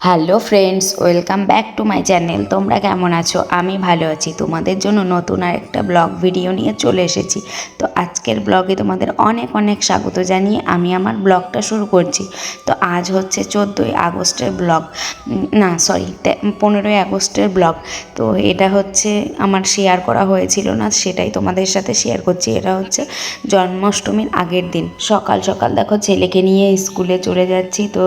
Hello friends, welcome back to my channel. তোমরা কেমন আছো? আমি ভালো আছি। তোমাদের জন্য নতুন আর একটা ব্লগ ভিডিও নিয়ে চলে এসেছি। তো আজকের ব্লগে তোমাদের অনেক অনেক স্বাগত জানিয়ে আমি আমার ব্লগটা শুরু করছি। তো আজ হচ্ছে 14ই আগস্টের ব্লগ, না সরি 15ই আগস্টের ব্লগ। তো এটা হচ্ছে আমার শেয়ার করা হয়েছিল না, সেটাই তোমাদের সাথে শেয়ার করছি। এটা হচ্ছে জন্মাষ্টমীর আগের দিন সকাল সকাল দেখো ছেলেকে নিয়ে স্কুলে চলে যাচ্ছি। তো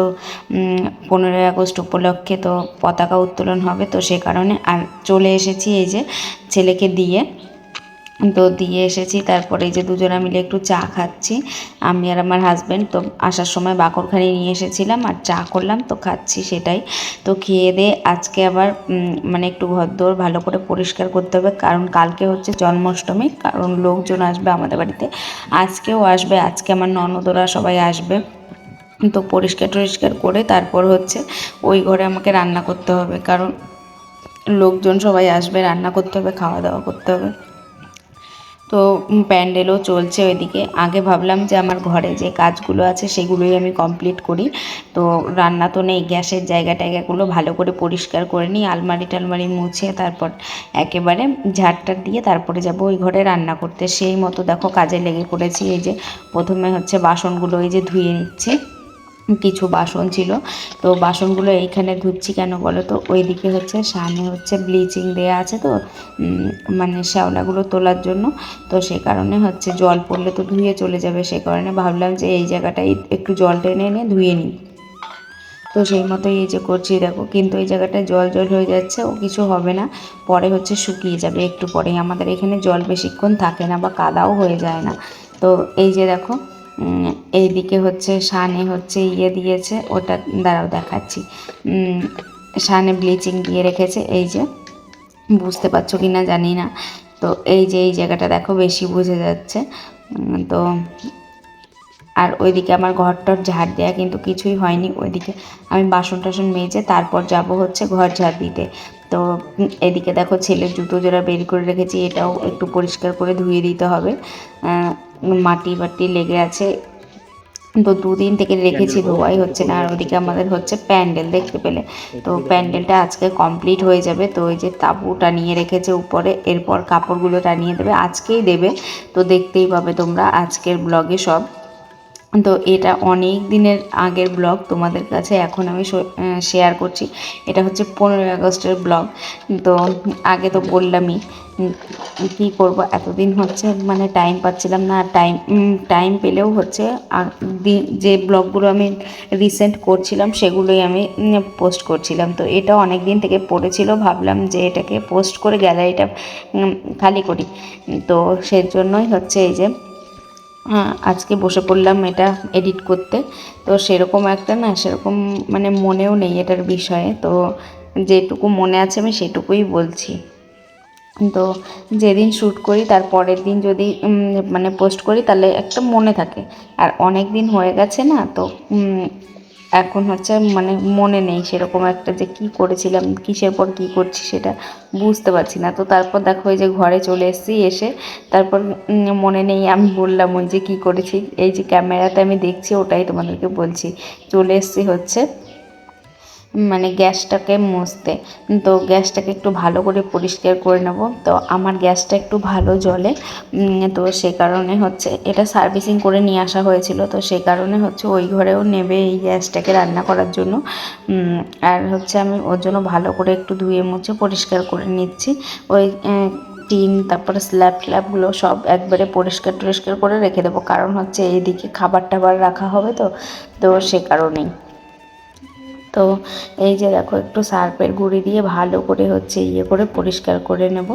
15ই আগস্ট উপলক্ষে তো পতাকা উত্তোলন হবে, তো সে কারণে আর চলে এসেছি এই যে ছেলেকে দিয়ে। তো দিয়ে এসেছি, তারপরে এই যে দুজনা মিলে একটু চা খাচ্ছি, আমি আর আমার হাজব্যান্ড। তো আসার সময় বাকরখানি নিয়ে এসেছিলাম আর চা করলাম, তো খাচ্ছি সেটাই। তো খেয়ে দিয়ে আজকে আবার মানে একটু ঘরদোর ভালো করে পরিষ্কার করতে হবে, কারণ কালকে হচ্ছে জন্মাষ্টমী, কারণ লোকজন আসবে আমাদের বাড়িতে, আজকেও আসবে, আজকে আমার ননদরা সবাই আসবে। তো পরিষ্কার টরিষ্কার করে তারপর হচ্ছে ওই ঘরে আমাকে রান্না করতে হবে, কারণ লোকজন সবাই আসবে, রান্না করতে হবে, খাওয়া দাওয়া করতে হবে। তো প্যান্ডেলও চলছে ওইদিকে। আগে ভাবলাম যে আমার ঘরে যে কাজগুলো আছে সেগুলোই আমি কমপ্লিট করি। তো রান্না তো নেই, গ্যাসের জায়গা টায়গাগুলো ভালো করে পরিষ্কার করে নিই, আলমারি টালমারি মুছে তারপর একেবারে ঝাড়টা দিয়ে তারপরে যাব ওই ঘরে রান্না করতে। সেই মতো দেখো কাজে লেগে পড়েছি। এই যে প্রথমে হচ্ছে বাসনগুলো এই যে ধুয়ে নিচ্ছি, কিছু বাসন ছিল, তো বাসনগুলো এইখানে ধুচ্ছি কেন বলো তো, ওইদিকে হচ্ছে সামনে হচ্ছে ব্লিচিং দেয়া আছে, তো মানে শ্যাওলাগুলো তোলার জন্য। তো সে কারণে হচ্ছে জল পড়লে তো ধুয়ে চলে যাবে, সে কারণে ভাবলাম যে এই জায়গাটাই একটু জল টেনে এনে ধুয়ে নিই। তো সেই মতোই এই যে করছি দেখো, কিন্তু এই জায়গাটায় জল জল হয়ে যাচ্ছে, ও কিছু হবে না, পরে হচ্ছে শুকিয়ে যাবে একটু পরেই। আমাদের এখানে জল বেশিক্ষণ থাকে না বা কাদাও হয়ে যায় না। তো এই যে দেখো এইদিকে হচ্ছে সানে হচ্ছে দিয়েছে, ওটা দ্বারাও দেখাচ্ছি। সানে ব্লিচিং দিয়ে রেখেছে, এই যে বুঝতে পারছো কি না জানি না। তো এই যে এই জায়গাটা দেখো বেশি বোঝা যাচ্ছে। তো আর ওইদিকে আমার ঘরটর ঝাড় দেওয়া কিন্তু কিছুই হয়নি, ওইদিকে আমি বাসন টাসন মেজে তারপর যাব হচ্ছে ঘর ঝাড় দিতে। তো এদিকে দেখো ছেলের জুতো জোড়া বের করে রেখেছি, এটাও একটু পরিষ্কার করে ধুয়ে দিতে হবে, মাটি বাটি লেগে আছে। তো দুদিন থেকে রেখেছি, ধোয়াই হচ্ছে না। আর ওদিকে আমাদের হচ্ছে প্যান্ডেল, দেখতে পেলে তো প্যান্ডেলটা আজকে কমপ্লিট হয়ে যাবে। তো ওই যে তাঁবু টানিয়ে রেখেছে উপরে, এরপর কাপড়গুলো টানিয়ে দেবে, আজকেই দেবে। তো দেখতেই পাবে তোমরা আজকের ব্লগে সব। তো এটা অনেক দিনের আগের ব্লগ তোমাদের কাছে এখন আমি শেয়ার করছি। এটা হচ্ছে 15ই আগস্টের ব্লগ। তো আগে তো বললামই, কী করব, এতদিন হচ্ছে মানে টাইম পাচ্ছিলাম না, আর টাইম পেলেও হচ্ছে আর যে ব্লগগুলো আমি রিসেন্ট করছিলাম সেগুলোই আমি পোস্ট করছিলাম। তো এটা অনেক দিন থেকে পড়েছিল, ভাবলাম যে এটাকে পোস্ট করে গ্যালারিটা খালি করি। তো সেজন্যই হচ্ছে এই যে আজকে বসে পড়লাম এটা এডিট করতে। তো সেরকম একটা না, সেরকম মানে মনেও নেই এটার বিষয়ে, তো যেটুকু মনে আছে আমি সেটুকুই বলছি। তো যেদিন শ্যুট করি তার পরের দিন যদি মানে পোস্ট করি তাহলে একটা মনে থাকে, আর অনেক দিন হয়ে গেছে না, তো এখন হচ্ছে মানে মনে নেই সেরকম একটা যে কি করেছিলাম, কিসের পর কি করছি সেটা বুঝতে পারছি না। তো তারপর দেখো এই যে ঘরে চলে এসেছি, এসে তারপর মনে নেই আমি বললাম ওই যে কি করেছি, এই যে ক্যামেরাতে আমি দেখছি ওটাই তোমাদেরকে বলছি। চলে এসেছি হচ্ছে মানে গ্যাসটাকে মুছতে। তো গ্যাসটাকে একটু ভালো করে পরিষ্কার করে নেব। তো আমার গ্যাসটা একটু ভালো জ্বলে, তো সে কারণে হচ্ছে এটা সার্ভিসিং করে নিয়ে আসা হয়েছিল, তো সে কারণে হচ্ছে ওই ঘরেও নেবে এই গ্যাসটাকে রান্না করার জন্য। আর হচ্ছে আমি ওর জন্য ভালো করে একটু ধুয়ে মুছে পরিষ্কার করে নিচ্ছি। ওই টিন তারপরে স্ল্যাব ট্ল্যাবগুলো সব একবারে পরিষ্কার টরিষ্কার করে রেখে দেবো, কারণ হচ্ছে এইদিকে খাবার টাবার রাখা হবে, তো তো সে কারণেই। তো এই যে দেখো একটু সার্ফের গুঁড়ি দিয়ে ভালো করে হচ্ছে করে পরিষ্কার করে নেব।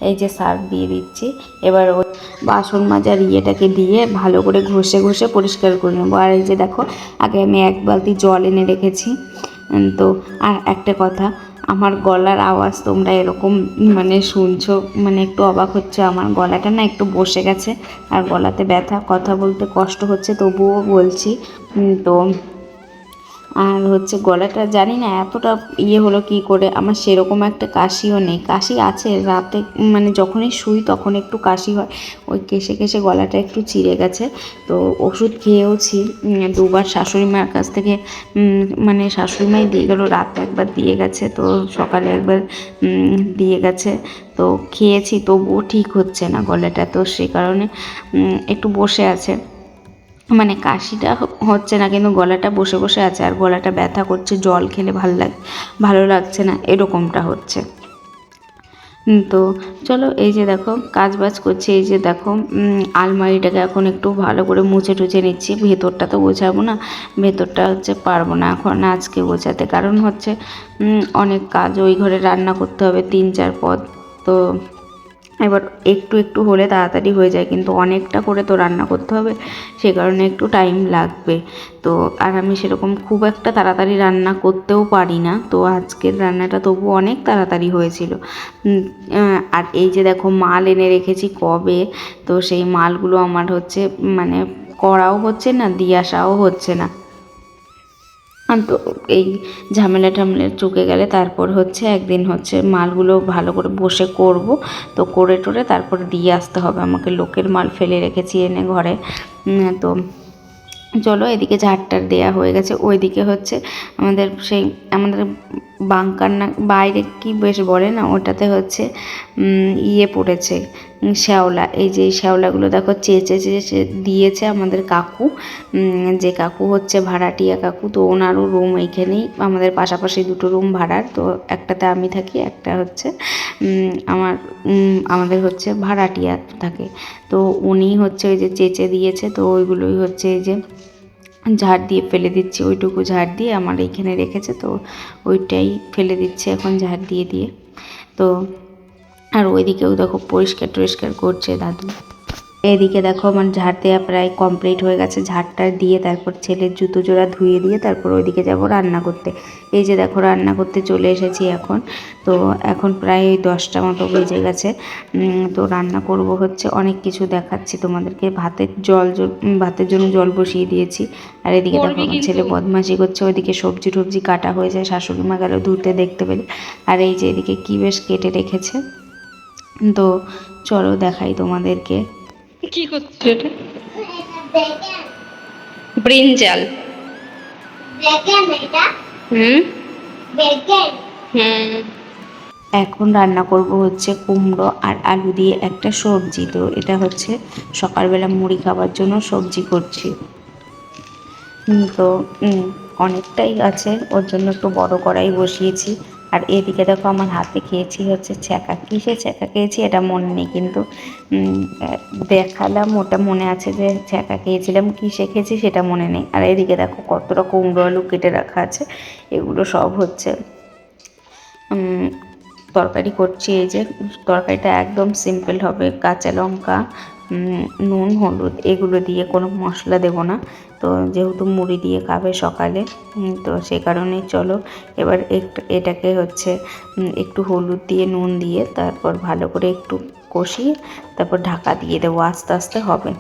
এই যে সার্ফ দিয়ে দিচ্ছি, এবার ওই বাসন মাজার ইয়েটাকে দিয়ে ভালো করে ঘষে ঘষে পরিষ্কার করে নেব। আর এই যে দেখো আগে আমি এক বালতি জল এনে রেখেছি। তো আর একটা কথা, আমার গলার আওয়াজ তোমরা এরকম মানে শুনছো, মানে একটু অবাক হচ্ছে, আমার গলাটা না একটু বসে গেছে আর গলাতে ব্যথা, কথা বলতে কষ্ট হচ্ছে, তবুও বলছি। তো আর হচ্ছে গলাটা জানি না এতটা ইয়ে হলো কি করে, আমার সেরকম একটা কাশিও নেই, কাশি আছে রাতে মানে যখনই শুই তখন একটু কাশি হয়, ওই কেশে কেশে গলাটা একটু চিড়ে গেছে। তো ওষুধ খেয়েওছি, দুবার শাশুড়ি মার কাছ থেকে মানে শাশুড়ি মাই দিয়ে গেলো, রাতে একবার দিয়ে গেছে, তো সকালে একবার দিয়ে গেছে। তো খেয়েছি তবুও ঠিক হচ্ছে না গলাটা, তো সেই কারণে একটু বসে আছে, মানে কাশিটা হচ্ছে না কিন্তু গলাটা বসে বসে আছে, আর গলাটা ব্যথা করছে, জল খেলে ভালো লাগছে না, এরকমটা হচ্ছে। তো চলো এই যে দেখো কাজ বাজ করছি, এই যে দেখো আলমারিটাকে এখন একটু ভালো করে মুছে টুছে নিচ্ছি, ভেতরটা তো গোছাবো না, ভেতরটা হচ্ছে পারবো না এখন আজকে গোছাতে, কারণ হচ্ছে অনেক কাজ, ওই ঘরে রান্না করতে হবে 3-4 পদ, তো এবার একটু একটু হলে তাড়াতাড়ি হয়ে যায়, কিন্তু অনেকটা করে তো রান্না করতে হবে, সে কারণে একটু টাইম লাগবে। তো আর আমি সেরকম খুব একটা তাড়াতাড়ি রান্না করতেও পারি না, তো আজকের রান্নাটা তবু অনেক তাড়াতাড়ি হয়েছিল। আর এই যে দেখো মাল এনে রেখেছি কবে, তো সেই মালগুলো আমার হচ্ছে মানে করাও হচ্ছে না, দিয়ে আসাও হচ্ছে না। তো এই ঝামেলা চুকে গেলে তারপর হচ্ছে একদিন হচ্ছে মালগুলো ভালো করে বসে করব, তো করে টোরে তারপর দিয়ে আসতে হবে আমাকে, লোকের মাল ফেলে রেখেছি এনে ঘরে। তো চলো এদিকে ঝাড়টার দেয়া হয়ে গেছে, ওইদিকে হচ্ছে আমাদের বাংকার না বাইরে কি বেশ বলে না, ওটাতে হচ্ছে ইয়ে পড়েছে শ্যাওলা, এই যে শ্যাওলাগুলো দেখো চেঁচে চেঁচে দিয়েছে আমাদের কাকু, যে কাকু হচ্ছে ভাড়াটিয়া কাকু, তো ওনারও রুম এইখানেই, আমাদের পাশাপাশি দুটো রুম ভাড়ার, তো একটাতে আমি থাকি, একটা হচ্ছে আমাদের হচ্ছে ভাড়াটিয়া থাকে, তো উনি হচ্ছে ওই যে চেঁচে দিয়েছে, তো ওইগুলোই হচ্ছে এই যে ঝাড় দিয়ে ফেলে দিচ্ছি, ওইটুকু ঝাড় দিয়ে আমার এইখানে রেখেছে, তো ওইটাই ফেলে দিচ্ছে এখন ঝাড় দিয়ে দিয়ে। তো আর ওইদিকেও দেখো পরিষ্কার করছে দাদু। এদিকে দেখো আমার ঝাড় দেওয়া প্রায় কমপ্লিট হয়ে গেছে, ঝাড়টা দিয়ে তারপর ছেলের জুতো জোড়া ধুয়ে দিয়ে তারপর ওইদিকে যাব রান্না করতে। এই যে দেখো রান্না করতে চলে এসেছি এখন, তো এখন প্রায় 10টা মতো বেজে গেছে। তো রান্না করব হচ্ছে অনেক কিছু দেখাচ্ছি তোমাদেরকে, ভাতের জন্য জল বসিয়ে দিয়েছি, আর এদিকে দেখো আমার ছেলে বদমাশি করছে, ওইদিকে সবজি টবজি কাটা হয়ে যায়, শাশুড়ি মা গেল ধুতে দেখতে পেলে, আর এই যে এদিকে কী বেশ কেটে রেখেছে। তো চলো দেখাই তোমাদেরকে কি করছো এটা, ব্রিঞ্জাল, এখন রান্না করব হচ্ছে কুমড়ো আর আলু দিয়ে একটা সবজি, তো এটা হচ্ছে সকালবেলা মুড়ি খাবার জন্য সবজি করছি। তো অনেকটাই আছে, ওর জন্য একটু বড় কড়াই বসিয়েছি। আর এদিকে দেখো আমার হাতে খেয়েছি হচ্ছে ছ্যাঁকা, কিসে ছ্যাঁকা খেয়েছি এটা মনে নেই, কিন্তু দেখালাম ওটা মনে আছে যে ছ্যাঁকা খেয়েছিলাম, কিসে খেয়েছি সেটা মনে নেই। আর এদিকে দেখো কতটা কুমড়ো আলু কেটে রাখা আছে, এগুলো সব হচ্ছে তরকারি করছি। এই যে তরকারিটা একদম সিম্পল হবে, কাঁচা লঙ্কা, নুন, হলুদ এগুলো দিয়ে, কোনো মশলা দেব না, তো যেহেতু মুড়ি দিয়ে খাবে সকালে, তো সে কারণেই চলো এবার এটাকে হচ্ছে একটু হলুদ দিয়ে নুন দিয়ে তারপর ভালো করে একটু কষিয়ে তারপর ঢাকা দিয়ে দেবো, আস্তে আস্তে হবে।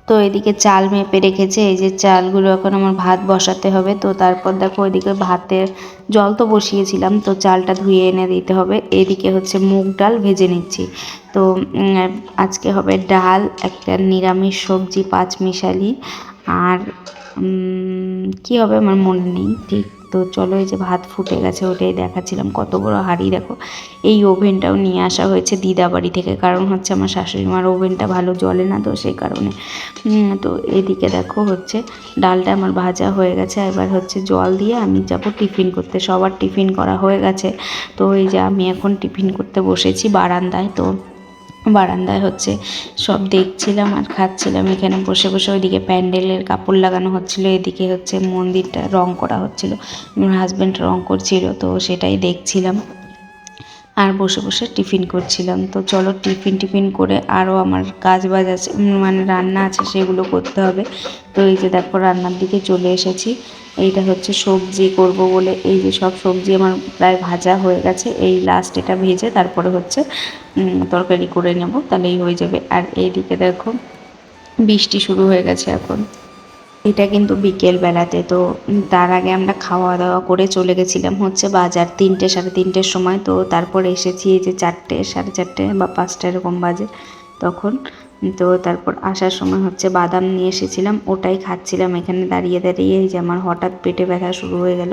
তো এদিকে চাল মেপে রেখেছে, এই যে চালগুলো এখন আমার ভাত বসাতে হবে, তো তারপর দেখো ওইদিকে ভাতের জল তো বসিয়েছিলাম, তো চালটা ধুয়ে এনে দিতে হবে। এদিকে হচ্ছে মুগ ডাল ভেজে নিচ্ছি, তো আজকে হবে ডাল, একটা নিরামিষ সবজি পাঁচমিশালি, আর কি হবে আমার মনে নেই ঠিক। তো চলো এই যে ভাত ফুটে গেছে, ওটাই দেখাচ্ছিলাম, কত বড় হাঁড়ি দেখো। এই ওভেনটাও নিয়ে আসা হয়েছে দিদাবাড়ি থেকে, কারণ হচ্ছে আমার শাশুড়ি মার ওভেনটা ভালো জ্বলে না, তো সেই কারণে। তো এদিকে দেখো হচ্ছে ডালটা আমার ভাজা হয়ে গেছে, এবার হচ্ছে জল দিয়ে আমি যাব টিফিন করতে, সবার টিফিন করা হয়ে গেছে। তো এই যে আমি এখন টিফিন করতে বসেছি বারান্দায়, তো বারান্দায় হচ্ছে সব দেখছিলাম আর খাচ্ছিলাম এখানে বসে বসে। ওইদিকে প্যান্ডেলের কাপড় লাগানো হচ্ছিল, এদিকে হচ্ছে মন্দিরটা রং করা হচ্ছিল, আমার হাজব্যান্ড রং করছিল, তো সেটাই দেখছিলাম। আর বসে বসে টিফিন করছিলাম। তো চলো টিফিন করে আরও আমার কাজ বাজ আছে, মানে রান্না আছে, সেগুলো করতে হবে। তো এই যে দেখো রান্নার দিকে চলে এসেছি। এইটা হচ্ছে সবজি করব বলে এই যে সব সবজি আমার প্রায় ভাজা হয়ে গেছে। এই লাস্ট এটা ভেজে তারপরে হচ্ছে তরকারি করে নেব, তাহলেই হয়ে যাবে। আর এইদিকে দেখো বৃষ্টি শুরু হয়ে গেছে এখন। এটা কিন্তু বিকেল বেলাতে। তো তার আগে আমরা খাওয়া দাওয়া করে চলে গেছিলাম হচ্ছে বাজার 3টে সাড়ে 3টের সময়। তো তারপর এসেছি এই যে 4টে সাড়ে 4টে বা 5টা এরকম বাজে তখন। তো তারপর আসার সময় হচ্ছে বাদাম নিয়ে এসেছিলাম, ওটাই খাচ্ছিলাম এখানে দাঁড়িয়ে দাঁড়িয়ে। এই যে আমার হঠাৎ পেটে ব্যথা শুরু হয়ে গেল,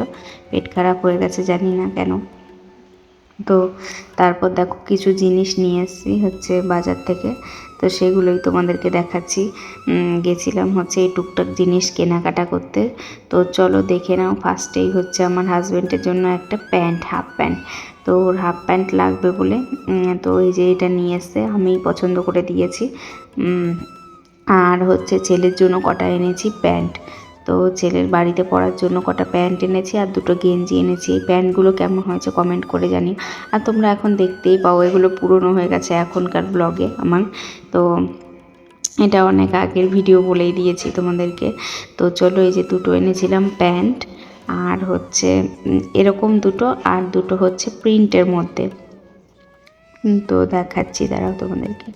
পেট খারাপ হয়ে গেছে জানি না কেন। তো তারপর দেখো কিছু জিনিস নিয়ে এসেছি হচ্ছে বাজার থেকে, তো সেগুলোই তোমাদেরকে দেখাচ্ছি। গেছিলাম হচ্ছে এই টুকটাক জিনিস কেনাকাটা করতে। তো চলো দেখে নাও। ফার্স্টেই হচ্ছে আমার হাজব্যান্ডের জন্য একটা প্যান্ট, হাফ প্যান্ট। তো ওর হাফ প্যান্ট লাগবে বলে তো এই যে এটা নিয়ে এসছে, আমি পছন্দ করে দিয়েছি। আর হচ্ছে ছেলের জন্য কটা এনেছি প্যান্ট। তো ছেলের বাড়িতে পরার জন্য কটা প্যান্ট এনেছি আর দুটো গেঞ্জি এনেছি। এই প্যান্টগুলো কেমন হয়েছে কমেন্ট করে জানিও। আর তোমরা এখন দেখতেই পাও এগুলো পুরনো হয়ে গেছে এখনকার ব্লগে আমার। তো এটা অনেক আগের ভিডিও বলেই দিয়েছি তোমাদেরকে। তো চলো এই যে দুটো এনেছিলাম প্যান্ট, আর হচ্ছে এরকম দুটো, আর দুটো হচ্ছে প্রিন্টের মধ্যে। তো দেখাচ্ছি দাঁড়াও তোমাদেরকে।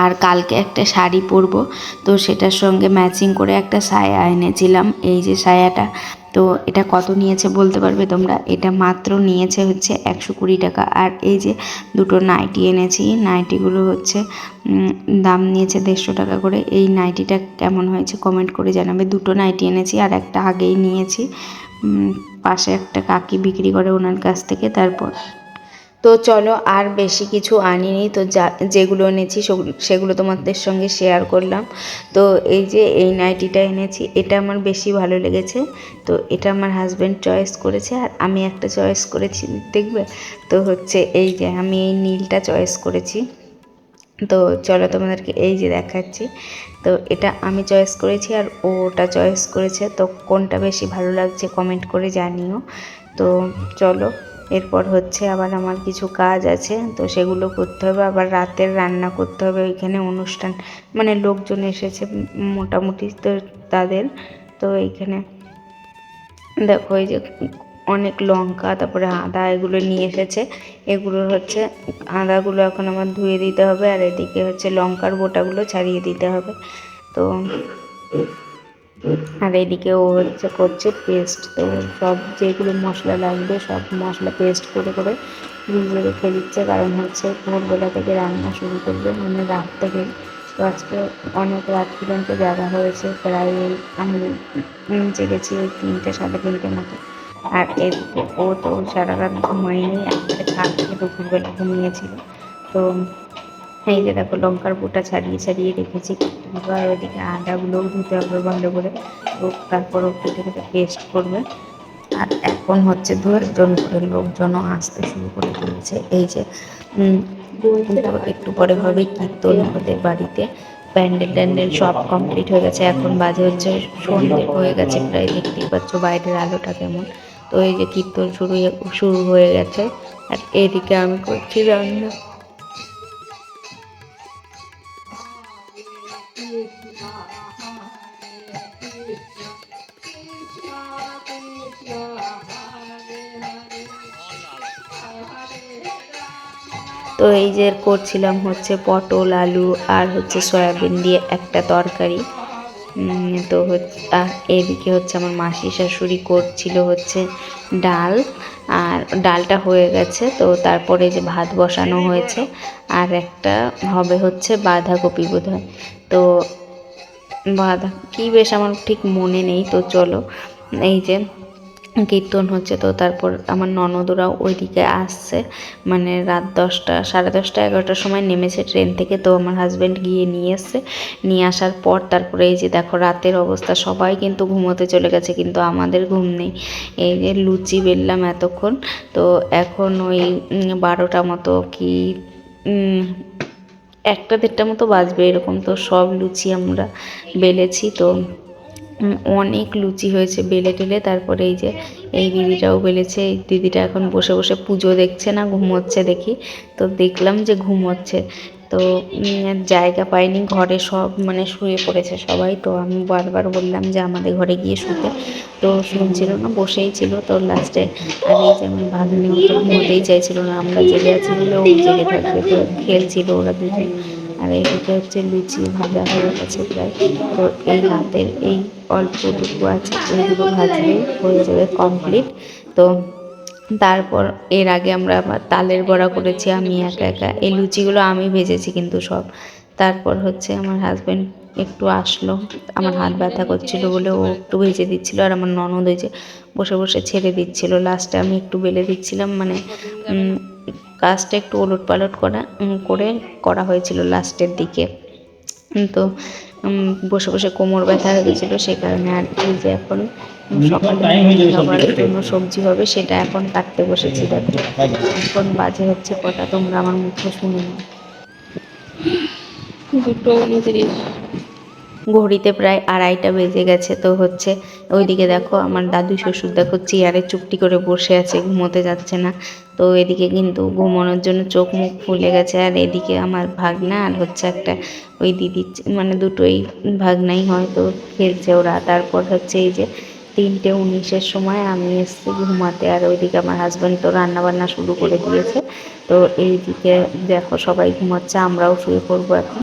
আর কালকে একটা শাড়ি পরবো, তো সেটার সঙ্গে ম্যাচিং করে একটা সায়া এনেছিলাম। এই যে সায়াটা, তো এটা কত নিয়েছে বলতে পারবে তোমরা? এটা মাত্র নিয়েছে হচ্ছে 120 টাকা। আর এই যে দুটো নাইটি এনেছি, নাইটিগুলো হচ্ছে দাম নিয়েছে 150 টাকা করে। এই নাইটিটা কেমন হয়েছে কমেন্ট করে জানাবে। দুটো নাইটি এনেছি, আর একটা আগেই নিয়েছি, পাশে একটা কাকি বিক্রি করে ওনার কাছ থেকে। তারপর তো চলো আর বেশি কিছু আনিনি। তো যেগুলো এনেছি সেগুলো তোমাদের সঙ্গে শেয়ার করলাম। তো এই যে এই নাইটিটা এনেছি, এটা আমার বেশি ভালো লেগেছে। তো এটা আমার হাজব্যান্ড চয়েস করেছে, আর আমি একটা চয়েস করেছি দেখবে। তো হচ্ছে এই যে আমি এই নীলটা চয়েস করেছি। তো চলো তোমাদেরকে এই যে দেখাচ্ছি। তো এটা আমি চয়েস করেছি আর ওটা চয়েস করেছে। তো কোনটা বেশি ভালো লাগছে কমেন্ট করে জানিও। তো চলো, এরপর হচ্ছে আবার আমার কিছু কাজ আছে, তো সেগুলো করতে হবে। আবার রাতের রান্না করতে হবে, ওইখানে অনুষ্ঠান, মানে লোকজন এসেছে মোটামুটি, তো তাদের। তো এইখানে দেখো এই যে অনেক লঙ্কা, তারপরে আদা, এগুলো নিয়ে এসেছে। এগুলো হচ্ছে আদাগুলো এখন আমার ধুয়ে দিতে হবে, আর এদিকে হচ্ছে লঙ্কার বোটাগুলো ছাড়িয়ে দিতে হবে। তো আর এদিকে ও হচ্ছে করছে পেস্ট। তো সব যেগুলো মশলা লাগবে সব মশলা পেস্ট করে করে ফ্রিজে রেখে দিচ্ছে, কারণ হচ্ছে ভোরবেলা থেকে রান্না শুরু করবে, মানে রাত থেকে। তো আজকে অনেক রাত পর্যন্ত জাগা হয়েছে, প্রায় আমি জেগেছি ওই 3টে সাড়ে 3টে মতো। আর এদিকে ও তো সারা রাত ঘুমায়নি, একবারে কালকে দুপুরবেলা ঘুমিয়েছিল। তো এই যে দেখো লঙ্কার বোটা ছাড়িয়ে ছাড়িয়ে রেখেছি। এবার ওইদিকে আদাগুলোও ধুতে হবে ভালো করে। তো তারপর ও কেটে কেটে পেস্ট করবে। আর এখন হচ্ছে 2-1 করে লোকজনও আসতে শুরু করে দিয়েছে। এই যে একটু পরে হবে কীর্তন ওদের বাড়িতে। প্যান্ডেল ট্যান্ডেল সব কমপ্লিট হয়ে গেছে, এখন বাজে হচ্ছে সন্ধ্যে হয়ে গেছে প্রায়। দেখতেই পাচ্ছ বাইরের আলোটা কেমন। তো এই যে কীর্তন শুরু হয়ে গেছে, আর এদিকে আমি করছি রান্না। তো এই যে করছিলাম হচ্ছে পটল আলু আর হচ্ছে সয়াবিন দিয়ে একটা তরকারি। তো আর এদিকে হচ্ছে আমার মাসি শাশুড়ি করছিল হচ্ছে ডাল, আর ডালটা হয়ে গেছে। তো তারপরে যে ভাত বসানো হয়েছে, আর একটা হবে হচ্ছে বাঁধাকপি বোধহয়। তো কি বেশ আমার ঠিক মনে নেই। তো চলো, এই যে কীর্তন হচ্ছে, তো তারপর আমার ননদরাও ওইদিকে আসছে, মানে রাত 10টা, 10:30, 11টার সময় নেমেছে ট্রেন থেকে। তো আমার হাজব্যান্ড গিয়ে নিয়ে এসছে, নিয়ে আসার পর তারপরে এই যে দেখো রাতের অবস্থা, সবাই কিন্তু ঘুমোতে চলে গেছে, কিন্তু আমাদের ঘুম নেই। এই যে লুচি বেললাম এতক্ষণ, তো এখন ওই 12টা মতো কি 1টা 1:30 মতো বাজবে এরকম। তো সব লুচি আমরা বেলেছি, তো অনেক লুচি হয়েছে বেলে টেলে। তারপরে এই যে এই দিদিটাও বেলেছে, এই দিদিটা এখন বসে বসে পুজো দেখছে না ঘুমোচ্ছে দেখি। তো দেখলাম যে ঘুমোচ্ছে, তো জায়গা পাইনি ঘরে, সব মানে শুয়ে পড়েছে সবাই। তো আমি বারবার বললাম যে আমাদের ঘরে গিয়ে শুতে, তো শুনছিল না, বসেই ছিল। তো লাস্টে আর এই যে আমার ভাগ্নিও তো ঘুমোতেই চাইছিল না, আমরা জেগে আছি বলে ও জেগে থাকবে, তো খেলছিল ওরা দুজন। আর এইদিকে হচ্ছে লুচি ভাজা হয়ে গেছে প্রায়। তো এই হাতের এই অল্পটুকু আছে, এইগুলো ভাজলেই হয়ে যাবে কমপ্লিট। তো তারপর এর আগে আমরা আবার তালের বড়া করেছি আমি একা একা, এই লুচিগুলো আমি ভেজেছি কিন্তু সব। তারপর হচ্ছে আমার হাজব্যান্ড একটু আসলো, আমার হাত ব্যথা করছিল বলে ও একটু ভেজে দিচ্ছিল, আর আমার ননদ ওই যে বসে বসে ছেড়ে দিচ্ছিল। লাস্টে আমি একটু বেলে দিচ্ছিলাম, মানে কাজটা একটু ওলট পালট করা হয়েছিল লাস্টের দিকে। তো বসে বসে কোমর ব্যথা হয়ে গেছিলো, সে কারণে। আর এই যে এখন সকালে খাবার জন্য সবজি হবে, সেটা এখন কাটতে বসেছি। দেখো এখন বাজে হচ্ছে কটা, তোমরা আমার মুখে শুনে নাও। 2:29। ঘড়িতে প্রায় 2:30টা বেজে গেছে। তো হচ্ছে ওইদিকে দেখো আমার দাদু শ্বশুর দেখো চেয়ারে চুপটি করে বসে আছে, ঘুমোতে যাচ্ছে না। তো এদিকে কিন্তু ঘুমানোর জন্য চোখ মুখ ফুলে গেছে। আর এদিকে আমার ভাগনা আর হচ্ছে একটা ওই দিদি, মানে দুটোই ভাগনাই হয়, তো খেলছে ওরা। তারপর হচ্ছে এই যে 3:19-এর সময় আমি এসছি ঘুমাতে, আর ওইদিকে আমার হাজব্যান্ড তো রান্না বান্না শুরু করে দিয়েছে। তো এইদিকে দেখো সবাই ঘুমাচ্ছে, আমরাও শুয়ে পড়বো এখন।